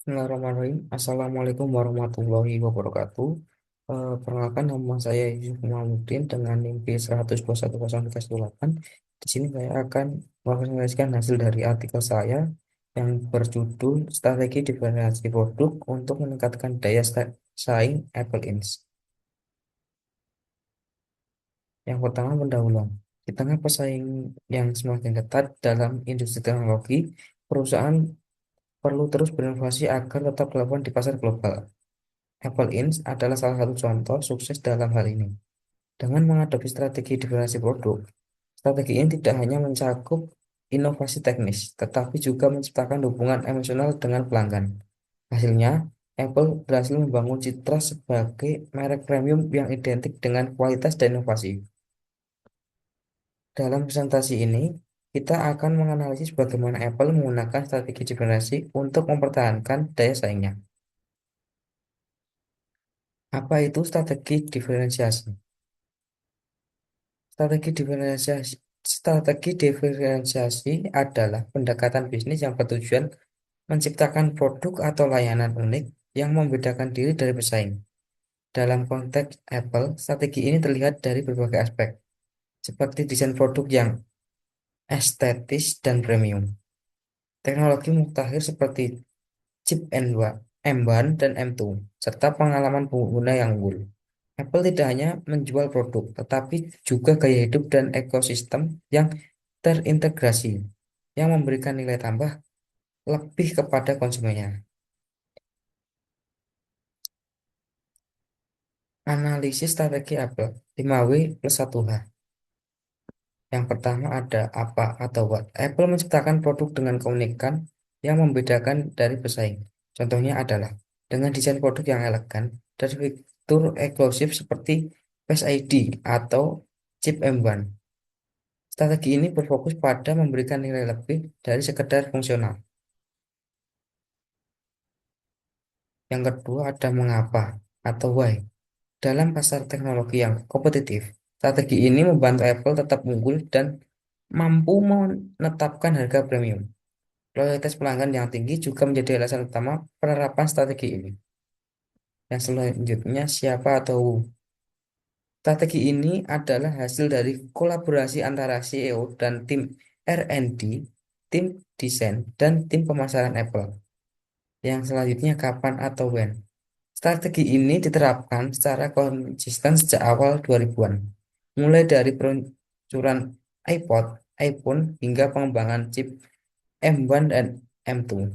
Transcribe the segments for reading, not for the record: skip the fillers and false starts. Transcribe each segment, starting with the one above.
Bismillahirrahmanirrahim. Assalamualaikum warahmatullahi wabarakatuh. Perkenalkan, nama saya Yusuf Muhammadin dengan NIM B1002108. Di sini saya akan mempresentasikan hasil dari artikel saya yang berjudul Strategi Diferensiasi Produk untuk Meningkatkan Daya Saing Apple Inc. Yang pertama, pendahuluan. Di tengah pesaing yang semakin ketat dalam industri teknologi, perusahaan perlu terus berinovasi agar tetap relevan di pasar global. Apple Inc. adalah salah satu contoh sukses dalam hal ini. Dengan mengadopsi strategi diferensiasi produk, strategi ini tidak hanya mencakup inovasi teknis, tetapi juga menciptakan hubungan emosional dengan pelanggan. Hasilnya, Apple berhasil membangun citra sebagai merek premium yang identik dengan kualitas dan inovasi. Dalam presentasi ini, kita akan menganalisis bagaimana Apple menggunakan strategi diferensiasi untuk mempertahankan daya saingnya. Apa itu strategi diferensiasi? Strategi diferensiasi, strategi diferensiasi adalah pendekatan bisnis yang bertujuan menciptakan produk atau layanan unik yang membedakan diri dari pesaing. Dalam konteks Apple, strategi ini terlihat dari berbagai aspek, seperti desain produk yang estetis dan premium, teknologi mutakhir seperti chip M1 dan M2, serta pengalaman pengguna yang unggul. Apple tidak hanya menjual produk, tetapi juga gaya hidup dan ekosistem yang terintegrasi, yang memberikan nilai tambah lebih kepada konsumennya. Analisis strategi Apple 5W plus 1H. Yang pertama ada apa atau what. Apple menciptakan produk dengan keunikan yang membedakan dari pesaing. Contohnya adalah dengan desain produk yang elegan dan fitur eksklusif seperti Face ID atau chip M1. Strategi ini berfokus pada memberikan nilai lebih dari sekedar fungsional. Yang kedua ada mengapa atau why. Dalam pasar teknologi yang kompetitif, strategi ini membantu Apple tetap unggul dan mampu menetapkan harga premium. Loyalitas pelanggan yang tinggi juga menjadi alasan utama penerapan strategi ini. Yang selanjutnya siapa atau who. Strategi ini adalah hasil dari kolaborasi antara CEO dan tim R&D, tim desain, dan tim pemasaran Apple. Yang selanjutnya kapan atau when. Strategi ini diterapkan secara konsisten sejak awal 2000-an, mulai dari peluncuran iPod, iPhone, hingga pengembangan chip M1 dan M2.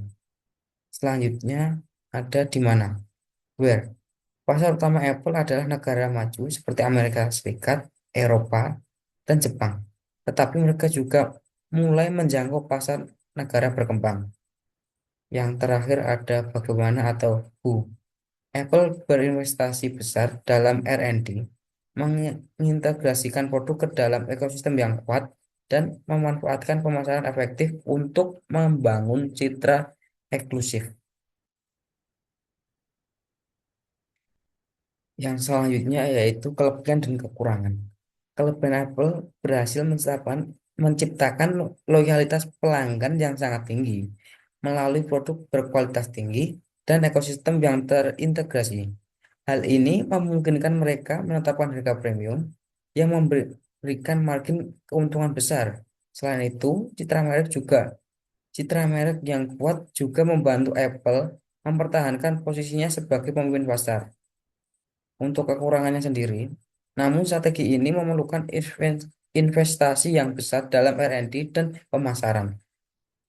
Selanjutnya ada di mana? Where? Pasar utama Apple adalah negara maju seperti Amerika Serikat, Eropa, dan Jepang. Tetapi mereka juga mulai menjangkau pasar negara berkembang. Yang terakhir ada bagaimana atau who. Apple berinvestasi besar dalam R&D, mengintegrasikan produk ke dalam ekosistem yang kuat, dan memanfaatkan pemasaran efektif untuk membangun citra eksklusif. Yang selanjutnya yaitu kelebihan dan kekurangan. Kelebihan Apple berhasil menciptakan loyalitas pelanggan yang sangat tinggi melalui produk berkualitas tinggi dan ekosistem yang terintegrasi. Hal ini memungkinkan mereka menetapkan harga premium yang memberikan margin keuntungan besar. Selain itu, citra merek yang kuat juga membantu Apple mempertahankan posisinya sebagai pemimpin pasar. Untuk kekurangannya sendiri, namun strategi ini memerlukan investasi yang besar dalam R&D dan pemasaran.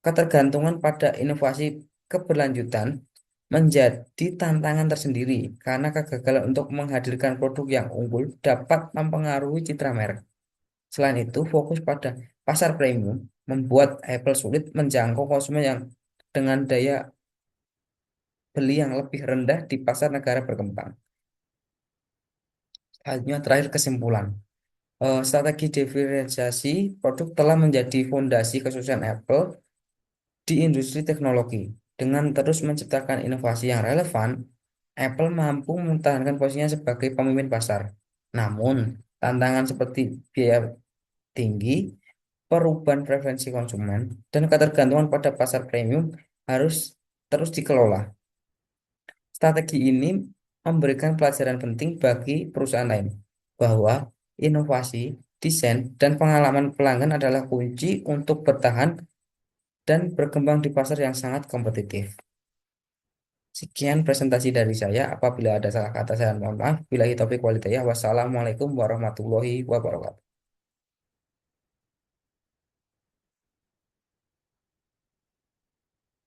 Ketergantungan pada inovasi keberlanjutan menjadi tantangan tersendiri karena kegagalan untuk menghadirkan produk yang unggul dapat mempengaruhi citra merek. Selain itu, fokus pada pasar premium membuat Apple sulit menjangkau konsumen yang dengan daya beli yang lebih rendah di pasar negara berkembang. Selanjutnya terakhir kesimpulan. Strategi diferensiasi produk telah menjadi fondasi kesuksesan Apple di industri teknologi. Dengan terus menciptakan inovasi yang relevan, Apple mampu mempertahankan posisinya sebagai pemimpin pasar. Namun, tantangan seperti biaya tinggi, perubahan preferensi konsumen, dan ketergantungan pada pasar premium harus terus dikelola. Strategi ini memberikan pelajaran penting bagi perusahaan lain bahwa inovasi, desain, dan pengalaman pelanggan adalah kunci untuk bertahan dan berkembang di pasar yang sangat kompetitif. Sekian presentasi dari saya. Apabila ada salah kata, saya mohon maaf. Billahi taufiq wal hidayah. Wassalamualaikum warahmatullahi wabarakatuh.